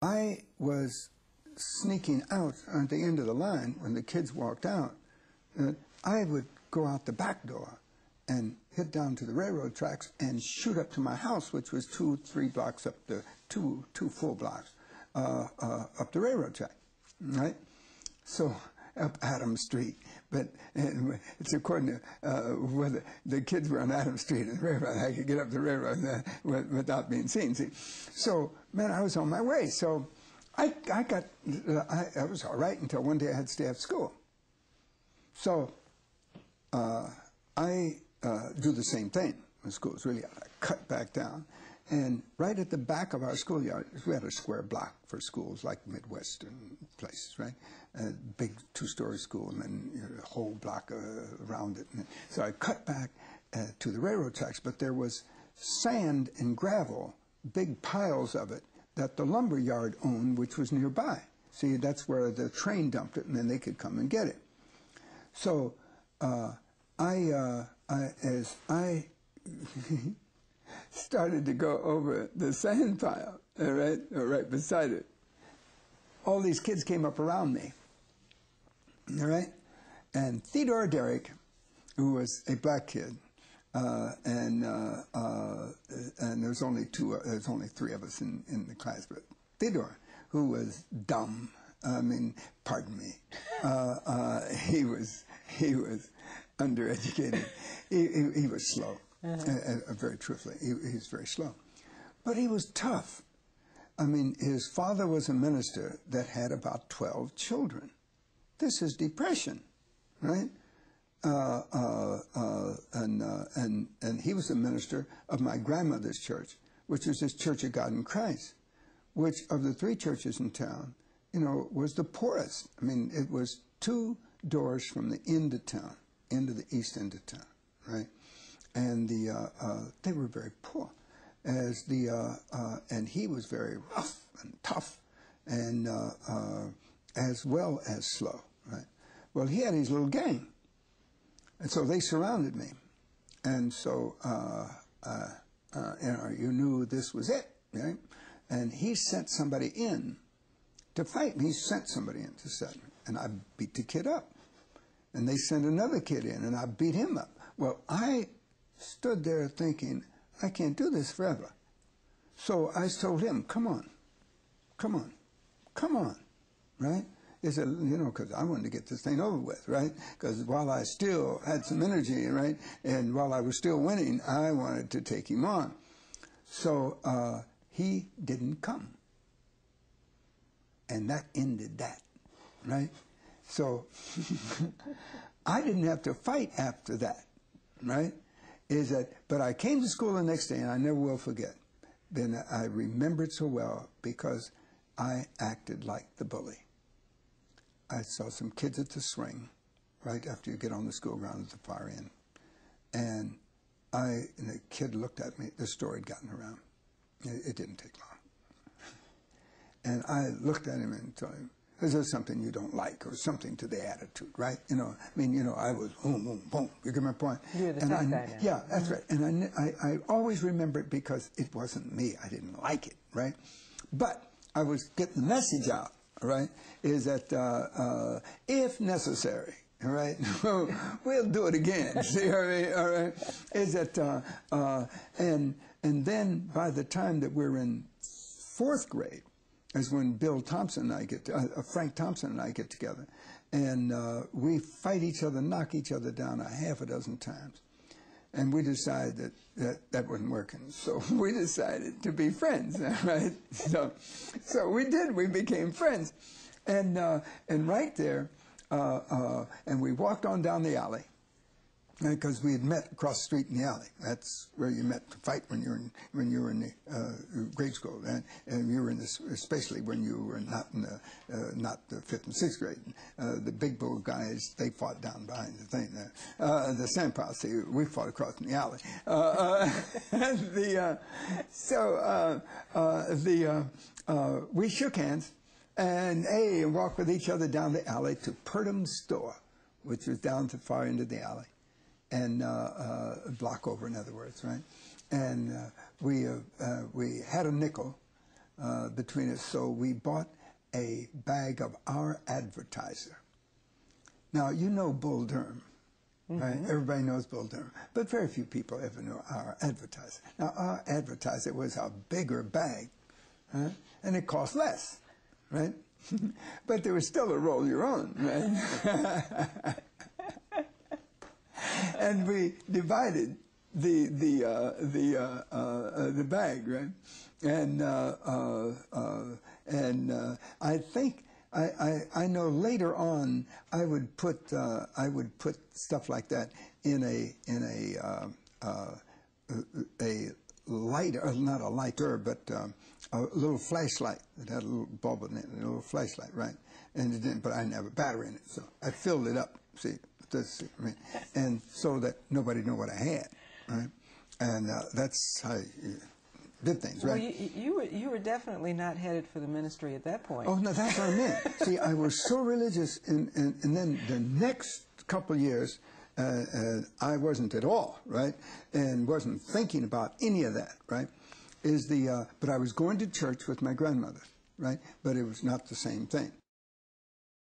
I was sneaking out at the end of the line when the kids walked out. I would go out the back door and head down to the railroad tracks and shoot up to my house, which was 2-3 blocks up the two full blocks up the railroad track, right? So up Adams Street, but it's according to whether the kids were on Adams Street and the railroad. I could get up the railroad without being seen. See, so man, I was on my way. So I was all right until one day I had to stay after school. So I do the same thing when school is really out. I cut back down. And right at the back of our schoolyard, we had a square block for schools like Midwestern places, right? A big 2-story school and then a whole block around it. And so I cut back to the railroad tracks, but there was sand and gravel, big piles of it, that the lumber yard owned, which was nearby. See, that's where the train dumped it, and then they could come and get it. So as I started to go over the sand pile, right beside it, all these kids came up around me, all right? And Theodore Derrick, who was a black kid, and there's only 3 of us in the class, but Theodore, who was dumb, I mean, pardon me, he was undereducated. He was slow. Very truthfully, he was very slow. But he was tough. I mean, his father was a minister that had about 12 children. This is depression, right? And he was a minister of my grandmother's church, which was this Church of God in Christ, which of the 3 churches in town, you know, was the poorest. I mean, it was 2 doors from the end of town, into the east end of town, right? And they were very poor, and he was very rough and tough, and as well as slow, right? Well, he had his little gang, and so they surrounded me, and so you knew this was it, right? And he sent somebody in to fight me. He sent somebody in to set me, and I beat the kid up, and they sent another kid in, and I beat him up. Well, I stood there thinking, I can't do this forever. So I told him, come on, right? He said, you know, because I wanted to get this thing over with, right? Because while I still had some energy, right, and while I was still winning, I wanted to take him on. So he didn't come. And that ended that, right? So I didn't have to fight after that, right? But I came to school the next day, and I never will forget. Then I remember it so well because I acted like the bully. I saw some kids at the swing, right after you get on the school ground at the far end. And the kid looked at me. The story had gotten around. It didn't take long. And I looked at him and told him, is there something you don't like or something to the attitude, right? You know, I mean, you know, I was boom, boom, boom. You get my point? You're the tough guy now. Yeah, that's right. And I always remember it because it wasn't me. I didn't like it, right? But I was getting the message out, right, is that if necessary, all right, we'll do it again. See what I mean? All right? Is that, and then by the time that we're in 4th grade, is when Bill Thompson and I Frank Thompson and I get together, and we fight each other, knock each other down a half a dozen times, and we decided that wasn't working. So we decided to be friends, right? So we did. We became friends, and right there, and we walked on down the alley. Because we had met across the street in the alley. That's where you met to fight when you were in the grade school, and you were in this, especially when you were not the 5th and 6th grade. The big bull guys, they fought down behind the thing, the sand pile. See, we fought across in the alley. We shook hands and walked with each other down the alley to Purdham's store, which was down to the far end of the alley. And a block over, in other words, right? And we had a nickel between us. So we bought a bag of Our Advertiser. Now, you know Bull Durham, right? Everybody knows Bull Durham, but very few people ever know Our Advertiser. Now, Our Advertiser was a bigger bag, right? And it cost less, right? But there was still a roll you're on, right? And we divided the bag, right? And I think I know later on I would put stuff like that in a lighter, not a lighter, but a little flashlight that had a little bulb in it, a little flashlight, right? And it didn't, but I didn't have a battery in it, so I filled it up. See, and so that nobody knew what I had, right? And that's how you did things, right? Well, you were definitely not headed for the ministry at that point. Oh no, that's what I meant. See, I was so religious, and then the next couple of years, I wasn't at all, right, and wasn't thinking about any of that, right? But I was going to church with my grandmother, right? But it was not the same thing.